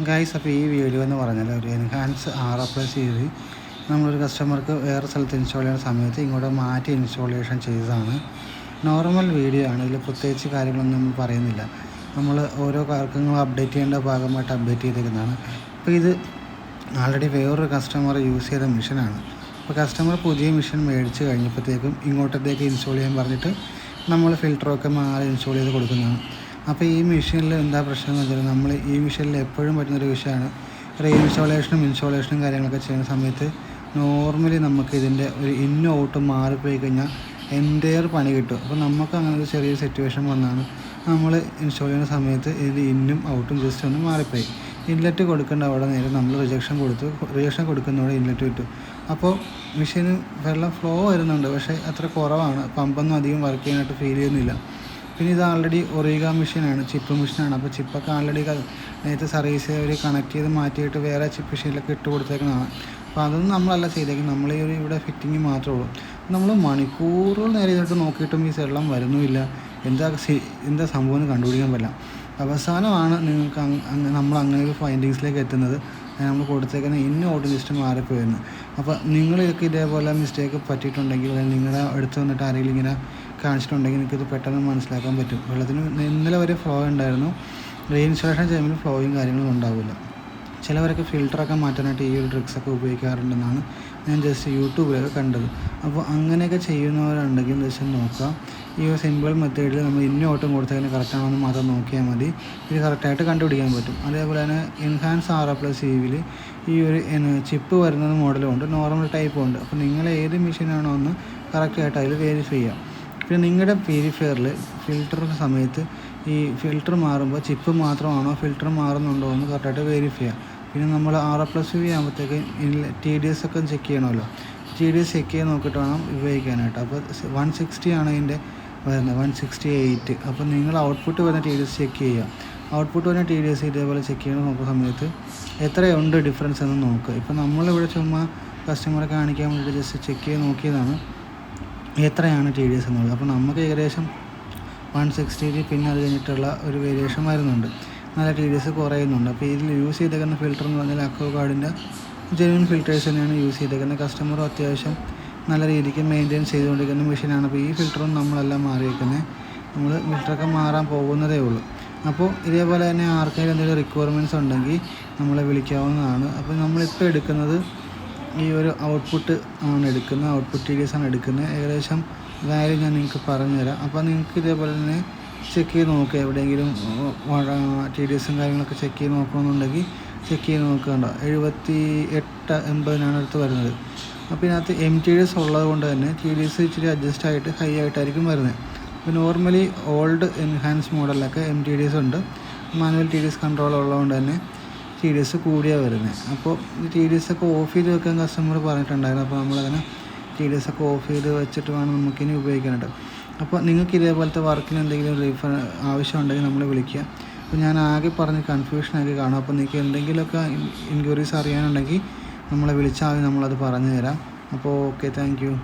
Guys, അപ്പോൾ ഈ video എന്ന് പറഞ്ഞാൽ ഒരു എൻഹാൻസ് ആർ അപ്ലൈ ചെയ്ത് നമ്മളൊരു കസ്റ്റമർക്ക് വേറെ സ്ഥലത്ത് ഇൻസ്റ്റാൾ ചെയ്യുന്ന സമയത്ത് ഇങ്ങോട്ട് മാറ്റി ഇൻസ്റ്റാളേഷൻ ചെയ്തതാണ്. നോർമൽ വീഡിയോ ആണ്, ഇതിൽ പ്രത്യേകിച്ച് കാര്യങ്ങളൊന്നും നമ്മൾ പറയുന്നില്ല. നമ്മൾ ഓരോ കാര്യങ്ങളും അപ്ഡേറ്റ് ചെയ്യേണ്ട ഭാഗമായിട്ട് അപ്ഡേറ്റ് ചെയ്തിരിക്കുന്നതാണ്. അപ്പോൾ ഇത് ആൾറെഡി വേറൊരു കസ്റ്റമർ യൂസ് ചെയ്ത മെഷീനാണ്. അപ്പോൾ കസ്റ്റമർ പുതിയ മെഷീൻ മേടിച്ച് കഴിഞ്ഞപ്പോഴത്തേക്കും ഇങ്ങോട്ടത്തേക്ക് ഇൻസ്റ്റാൾ ചെയ്യാൻ പറഞ്ഞിട്ട് നമ്മൾ ഫിൽറ്ററൊക്കെ മാറി ഇൻസ്റ്റാൾ ചെയ്ത് കൊടുക്കുന്നതാണ്. അപ്പോൾ ഈ മെഷീനിൽ എന്താ പ്രശ്നം എന്ന് വെച്ചാൽ, നമ്മൾ ഈ മെഷീനിൽ എപ്പോഴും പറ്റുന്നൊരു വിഷയമാണ് ഇൻസ്റ്റാളേഷനും കാര്യങ്ങളൊക്കെ ചെയ്യുന്ന സമയത്ത് നോർമലി നമുക്ക് ഇതിൻ്റെ ഒരു ഇന്നും ഔട്ടും മാറിപ്പോയി കഴിഞ്ഞാൽ എൻ്റെയർ പണി കിട്ടും. അപ്പോൾ നമുക്ക് അങ്ങനെ ഒരു ചെറിയൊരു സിറ്റുവേഷൻ വന്നാണ് നമ്മൾ ഇൻസ്റ്റാൾ ചെയ്യുന്ന സമയത്ത് ഇതിൻ്റെ ഇന്നും ഔട്ടും ജസ്റ്റ് ഒന്ന് മാറിപ്പോയി. ഇൻലെറ്റ് കൊടുക്കേണ്ട അവിടെ നേരെ നമ്മൾ റിജക്ഷൻ കൊടുക്കുന്നതോടെ ഇൻലെറ്റ് കിട്ടും. അപ്പോൾ മെഷീന് വെള്ളം ഫ്ലോ വരുന്നുണ്ട്, പക്ഷേ അത്ര കുറവാണ്. പമ്പൊന്നും അധികം വർക്ക് ചെയ്യാനായിട്ട് ഫീൽ ചെയ്യുന്നില്ല. പിന്നെ ഇത് ആൾറെഡി ഒറീഗ മെഷീനാണ്, ചിപ്പ് മെഷീനാണ്. അപ്പോൾ ചിപ്പൊക്കെ ആൾറെഡി നേരത്തെ സർവീസ് അവർ കണക്ട് ചെയ്ത് മാറ്റിയിട്ട് വേറെ ചിപ്പ് മെഷീനിലൊക്കെ ഇട്ട് കൊടുത്തേക്കുന്നതാണ്. അപ്പോൾ അതൊന്നും നമ്മളല്ല ചെയ്തേക്കുന്നത്, നമ്മൾ ഈ ഇവിടെ ഫിറ്റിങ് മാത്രമേ ഉള്ളൂ. നമ്മൾ മണിക്കൂറുകൾ നേരെ ചെയ്തിട്ട് നോക്കിയിട്ടും ഈ വെള്ളം വരുന്നുമില്ല. എന്താ സംഭവം എന്ന് കണ്ടുപിടിക്കാൻ പറ്റില്ല. അവസാനമാണ് നിങ്ങൾക്ക് നമ്മൾ അങ്ങനെ ഒരു ഫൈൻഡിങ്സിലേക്ക് എത്തുന്നത്. നമ്മൾ കൊടുത്തേക്കുന്ന ഔട്ട് ലിസ്റ്റ് മാറിപ്പോയിരുന്നു. അപ്പോൾ നിങ്ങളിതൊക്കെ ഇതേപോലെ മിസ്റ്റേക്ക് പറ്റിയിട്ടുണ്ടെങ്കിൽ, അല്ലെങ്കിൽ നിങ്ങളുടെ അടുത്ത് വന്നിട്ട് ആരെങ്കിലും ഇങ്ങനെ കാണിച്ചിട്ടുണ്ടെങ്കിൽ നിങ്ങൾക്കിത് പെട്ടെന്ന് മനസ്സിലാക്കാൻ പറ്റും. വെള്ളത്തിന് ഇന്നലെ വരെ ഫ്ലോ ഉണ്ടായിരുന്നു, റീഇൻസ്റ്റാളേഷൻ ചെയ്യുമ്പോൾ ഫ്ലോയും കാര്യങ്ങളും ഉണ്ടാവില്ല. ചിലവരൊക്കെ ഫിൽറ്ററൊക്കെ മാറ്റാനായിട്ട് ഈ ഒരു ട്രിക്സൊക്കെ ഉപയോഗിക്കാറുണ്ടെന്നാണ് ഞാൻ ജസ്റ്റ് യൂട്യൂബിലൊക്കെ കണ്ടത്. അപ്പോൾ അങ്ങനെയൊക്കെ ചെയ്യുന്നവരുണ്ടെങ്കിൽ ജസ്റ്റ് നോക്കാം. ഈ ഒരു സിമ്പിൾ മെത്തേഡിൽ നമ്മൾ ഔട്ടും കൊടുത്തതിന് കറക്റ്റാണോ എന്ന് മാത്രം നോക്കിയാൽ മതി. ഇത് കറക്റ്റായിട്ട് കണ്ടുപിടിക്കാൻ പറ്റും. അതേപോലെ തന്നെ എൻഹാൻസ് RA+CVയിൽ ഈ ഒരു ചിപ്പ് വരുന്നത് മോഡലും ഉണ്ട്, നോർമൽ ടൈപ്പും ഉണ്ട്. അപ്പോൾ നിങ്ങൾ ഏത് മെഷീനാണോ എന്ന് കറക്റ്റായിട്ട് അതിൽ വെരിഫൈ ചെയ്യാം. പിന്നെ നിങ്ങളുടെ പ്യൂരിഫയറിൽ ഫിൽറ്റർ സമയത്ത് ഈ ഫിൽറ്റർ മാറുമ്പോൾ ചിപ്പ് മാത്രമാണോ ഫിൽറ്റർ മാറുന്നുണ്ടോ എന്ന് കറക്റ്റായിട്ട് വെരിഫൈ ചെയ്യാം. പിന്നെ നമ്മൾ RA+CV ആകുമ്പോഴത്തേക്ക് TDS ഒക്കെ ചെക്ക് ചെയ്യണമല്ലോ. TDS ചെക്ക് ചെയ്ത് നോക്കിയിട്ട് വേണം ഉപയോഗിക്കാനായിട്ട്. അപ്പോൾ 160 ആണ് ഇതിൻ്റെ വരുന്നത്, 168. അപ്പോൾ നിങ്ങൾ ഔട്ട്പുട്ട് വരുന്ന TDS ചെക്ക് ചെയ്യുക. ഔട്ട്പുട്ട് വരുന്ന TDS ഇതേപോലെ ചെക്ക് ചെയ്യണം നോക്കുന്ന സമയത്ത് എത്രയുണ്ട് ഡിഫറൻസ് എന്ന് നോക്കുക. ഇപ്പോൾ നമ്മളിവിടെ ചുമ്മാ കസ്റ്റമറെ കാണിക്കാൻ വേണ്ടിയിട്ട് ജസ്റ്റ് ചെക്ക് ചെയ്ത് നോക്കിയതാണ് എത്രയാണ് TDS എന്നുള്ളത്. അപ്പോൾ നമുക്ക് ഏകദേശം 160 പിന്നെ അത് കഴിഞ്ഞിട്ടുള്ള ഒരു വേരിയേഷൻ വരുന്നുണ്ട്, നല്ല TDS കുറയുന്നുണ്ട്. അപ്പോൾ ഇതിൽ യൂസ് ചെയ്തേക്കുന്ന ഫിൽറ്റർ എന്ന് പറഞ്ഞാൽ അക്വാഗാർഡിൻ്റെ ജെന്യൂൻ ഫിൽറ്റേഴ്സ് തന്നെയാണ് യൂസ് ചെയ്തേക്കുന്നത്. കസ്റ്റമറും അത്യാവശ്യം നല്ല രീതിക്ക് മെയിൻറ്റെയിൻ ചെയ്തുകൊണ്ടിരിക്കുന്ന മെഷീനാണ്. അപ്പോൾ ഈ ഫിൽറ്ററും നമ്മളെല്ലാം മാറി വയ്ക്കുന്നത്, നമ്മൾ ഫിൽറ്ററൊക്കെ മാറാൻ പോകുന്നതേ ഉള്ളൂ. അപ്പോൾ ഇതേപോലെ തന്നെ ആർക്കെങ്കിലും എന്തെങ്കിലും റിക്വയർമെൻറ്റ്സ് ഉണ്ടെങ്കിൽ നമ്മളെ വിളിക്കാവുന്നതാണ്. അപ്പോൾ നമ്മളിപ്പോൾ എടുക്കുന്നത് ഈ ഒരു ഔട്ട്പുട്ട് ആണ് എടുക്കുന്നത്, ഔട്ട്പുട്ട് TDS ആണ് എടുക്കുന്നത്. ഏകദേശം വാല്യൂ ഞാൻ നിങ്ങൾക്ക് പറഞ്ഞുതരാം. അപ്പോൾ നിങ്ങൾക്ക് ഇതേപോലെ തന്നെ ചെക്ക് ചെയ്ത് നോക്കുക. എവിടെയെങ്കിലും TDSും കാര്യങ്ങളൊക്കെ ചെക്ക് ചെയ്ത് നോക്കണമെന്നുണ്ടെങ്കിൽ ചെക്ക് ചെയ്ത് നോക്കേണ്ട. 78-80 അടുത്ത് വരുന്നത്. അപ്പോൾ ഇതിനകത്ത് MTDS ഉള്ളത് കൊണ്ട് തന്നെ TDS ഇച്ചിരി അഡ്ജസ്റ്റ് ആയിട്ട് ഹൈ ആയിട്ടായിരിക്കും വരുന്നത്. അപ്പോൾ നോർമലി ഓൾഡ് എൻഹാൻസ് മോഡലിലൊക്കെ MTDS ഉണ്ട്, മാനുവൽ TDS കൺട്രോൾ ഉള്ളതുകൊണ്ട് തന്നെ TDS കൂടിയാണ് വരുന്നത്. അപ്പോൾ ഈ TDS ഒക്കെ ഓഫ് ചെയ്ത് വെക്കാൻ കസ്റ്റമർ പറഞ്ഞിട്ടുണ്ടായിരുന്നു. അപ്പോൾ നമ്മളതിനെ TDS ഒക്കെ ഓഫ് ചെയ്ത് വെച്ചിട്ട് വേണം നമുക്കിനി ഉപയോഗിക്കാനായിട്ട്. അപ്പോൾ നിങ്ങൾക്ക് ഇതേപോലത്തെ വർക്കിന് എന്തെങ്കിലും ആവശ്യമുണ്ടെങ്കിൽ നമ്മളെ വിളിക്കുക. അപ്പോൾ ഞാൻ ആകെ പറഞ്ഞ് കൺഫ്യൂഷനാക്കി കാണും. അപ്പോൾ നിങ്ങൾക്ക് എന്തെങ്കിലുമൊക്കെ എൻക്വയറീസ് അറിയാനുണ്ടെങ്കിൽ നമ്മളെ വിളിച്ചാൽ നമ്മളത് പറഞ്ഞു തരാം. അപ്പോൾ ഓക്കെ, താങ്ക് യു.